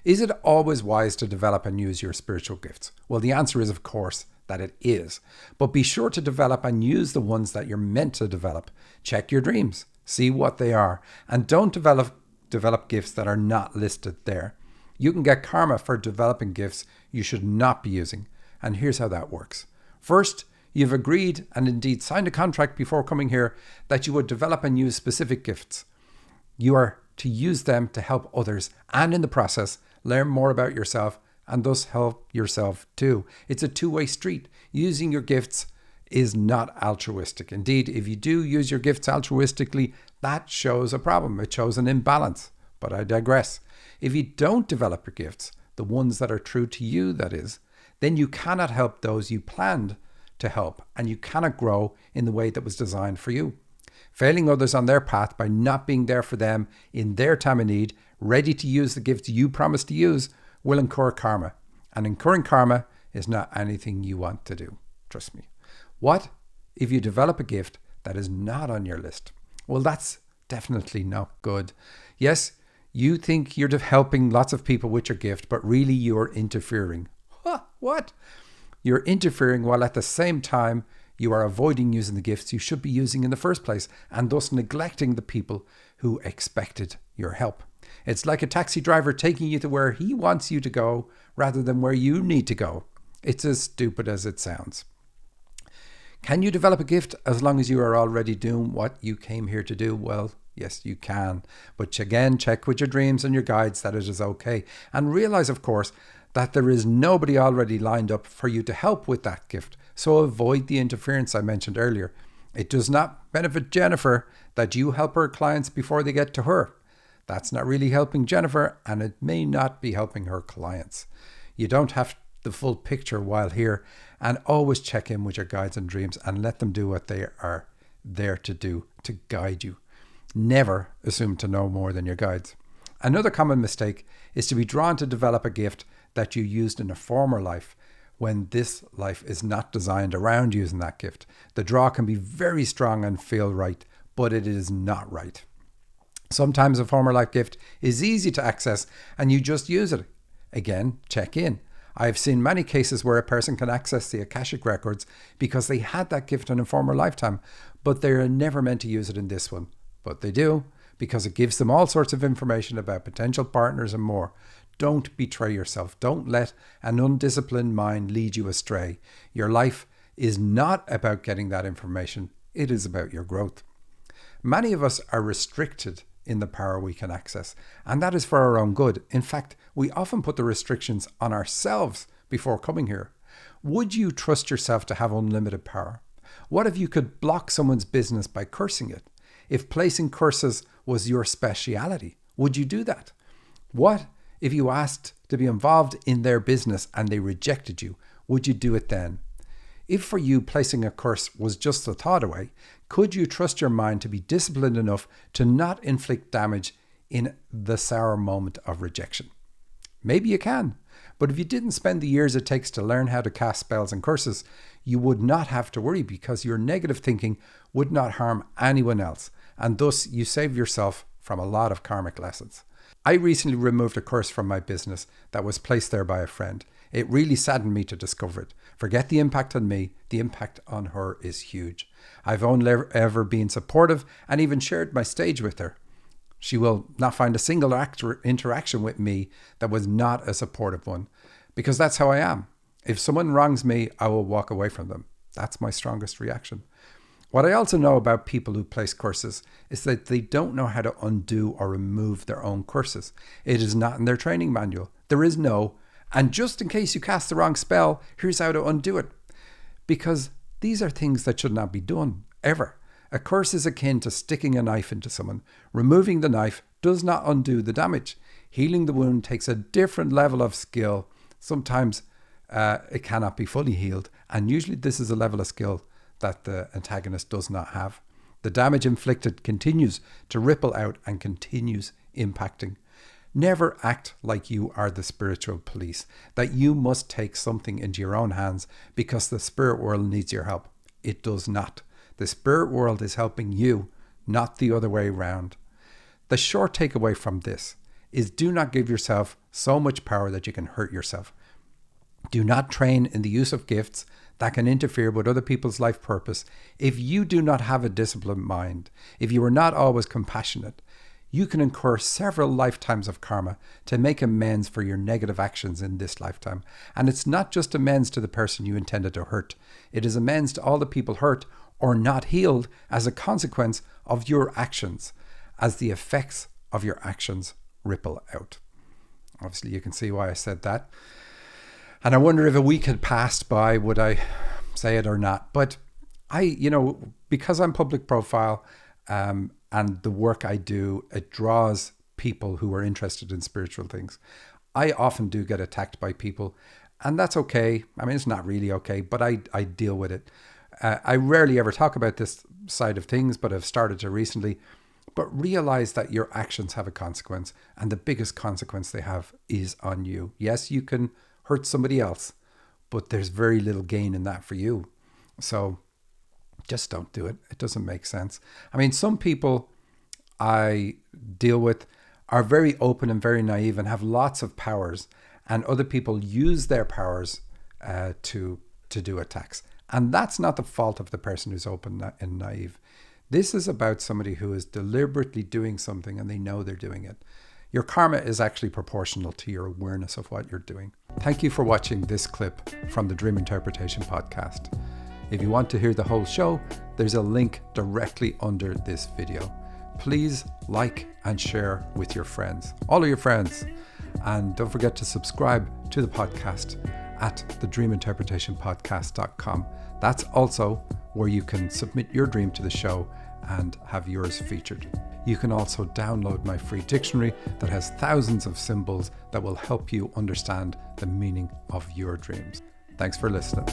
Is it always wise to develop and use your spiritual gifts? Well, the answer is, of course, that it is. But be sure to develop and use the ones that you're meant to develop. Check your dreams, see what they are, and don't develop gifts that are not listed there. You can get karma for developing gifts you should not be using. And here's how that works. First, you've agreed and indeed signed a contract before coming here that you would develop and use specific gifts. You are to use them to help others and in the process learn more about yourself and thus help yourself too. It's a two-way street. Using your gifts is not altruistic. Indeed, if you do use your gifts altruistically, that shows a problem. It shows an imbalance. But I digress. If you don't develop your gifts, the ones that are true to you, that is, then you cannot help those you planned to help, and you cannot grow in the way that was designed for you. Failing others on their path by not being there for them in their time of need, ready to use the gifts you promised to use, will incur karma. And incurring karma is not anything you want to do. Trust me. What if you develop a gift that is not on your list? Well, that's definitely not good. Yes, you think you're helping lots of people with your gift, but really you're interfering. What? You're interfering while at the same time you are avoiding using the gifts you should be using in the first place, and thus neglecting the people who expected your help. It's like a taxi driver taking you to where he wants you to go rather than where you need to go. It's as stupid as it sounds. Can you develop a gift as long as you are already doing what you came here to do? Well, yes, you can. But again, check with your dreams and your guides that it is okay. And realize, of course, that there is nobody already lined up for you to help with that gift. So avoid the interference I mentioned earlier. It does not benefit Jennifer that you help her clients before they get to her. That's not really helping Jennifer, and it may not be helping her clients. You don't have the full picture while here, and always check in with your guides and dreams and let them do what they are there to do, to guide you. Never assume to know more than your guides. Another common mistake is to be drawn to develop a gift that you used in a former life when this life is not designed around using that gift. The draw can be very strong and feel right, but it is not right. Sometimes a former life gift is easy to access and you just use it. Again, check in. I've seen many cases where a person can access the Akashic records because they had that gift in a former lifetime, but they are never meant to use it in this one. But they do, because it gives them all sorts of information about potential partners and more. Don't betray yourself. Don't let an undisciplined mind lead you astray. Your life is not about getting that information. It is about your growth. Many of us are restricted in the power we can access, and that is for our own good. In fact, we often put the restrictions on ourselves before coming here. Would you trust yourself to have unlimited power? What if you could block someone's business by cursing it? If placing curses was your speciality, would you do that? What if you asked to be involved in their business and they rejected you? Would you do it then? If for you placing a curse was just a thought away, could you trust your mind to be disciplined enough to not inflict damage in the sour moment of rejection? Maybe you can, but if you didn't spend the years it takes to learn how to cast spells and curses, you would not have to worry because your negative thinking would not harm anyone else, and thus you save yourself from a lot of karmic lessons. I recently removed a curse from my business that was placed there by a friend. It really saddened me to discover it. Forget the impact on me, the impact on her is huge. I've only ever been supportive and even shared my stage with her. She will not find a single interaction with me that was not a supportive one, because that's how I am. If someone wrongs me, I will walk away from them. That's my strongest reaction. What I also know about people who place curses is that they don't know how to undo or remove their own curses. It is not in their training manual. There is no, and just in case you cast the wrong spell, here's how to undo it. Because these are things that should not be done, ever. A curse is akin to sticking a knife into someone. Removing the knife does not undo the damage. Healing the wound takes a different level of skill. Sometimes it cannot be fully healed, and usually this is a level of skill that the antagonist does not have. The damage inflicted continues to ripple out and continues impacting. Never act like you are the spiritual police, that you must take something into your own hands because the spirit world needs your help. It does not. The spirit world is helping you, not the other way around. The short takeaway from this is do not give yourself so much power that you can hurt yourself. Do not train in the use of gifts that can interfere with other people's life purpose. If you do not have a disciplined mind, if you are not always compassionate, you can incur several lifetimes of karma to make amends for your negative actions in this lifetime. And it's not just amends to the person you intended to hurt. It is amends to all the people hurt or not healed as a consequence of your actions, as the effects of your actions ripple out. Obviously, you can see why I said that. And I wonder if a week had passed by, would I say it or not? But because I'm public profile, and the work I do, it draws people who are interested in spiritual things. I often do get attacked by people, and that's okay. I mean, it's not really okay, but I deal with it. I rarely ever talk about this side of things, but I've started to recently. But realize that your actions have a consequence, and the biggest consequence they have is on you. Yes, you can hurt somebody else, but there's very little gain in that for you. So just don't do it. It doesn't make sense. I mean, some people I deal with are very open and very naive and have lots of powers, and other people use their powers to do attacks. And that's not the fault of the person who's open and naive. This is about somebody who is deliberately doing something and they know they're doing it. Your karma is actually proportional to your awareness of what you're doing. Thank you for watching this clip from the Dream Interpretation Podcast. If you want to hear the whole show, there's a link directly under this video. Please like and share with your friends, all of your friends. And don't forget to subscribe to the podcast at thedreaminterpretationpodcast.com. That's also where you can submit your dream to the show and have yours featured. You can also download my free dictionary that has thousands of symbols that will help you understand the meaning of your dreams. Thanks for listening.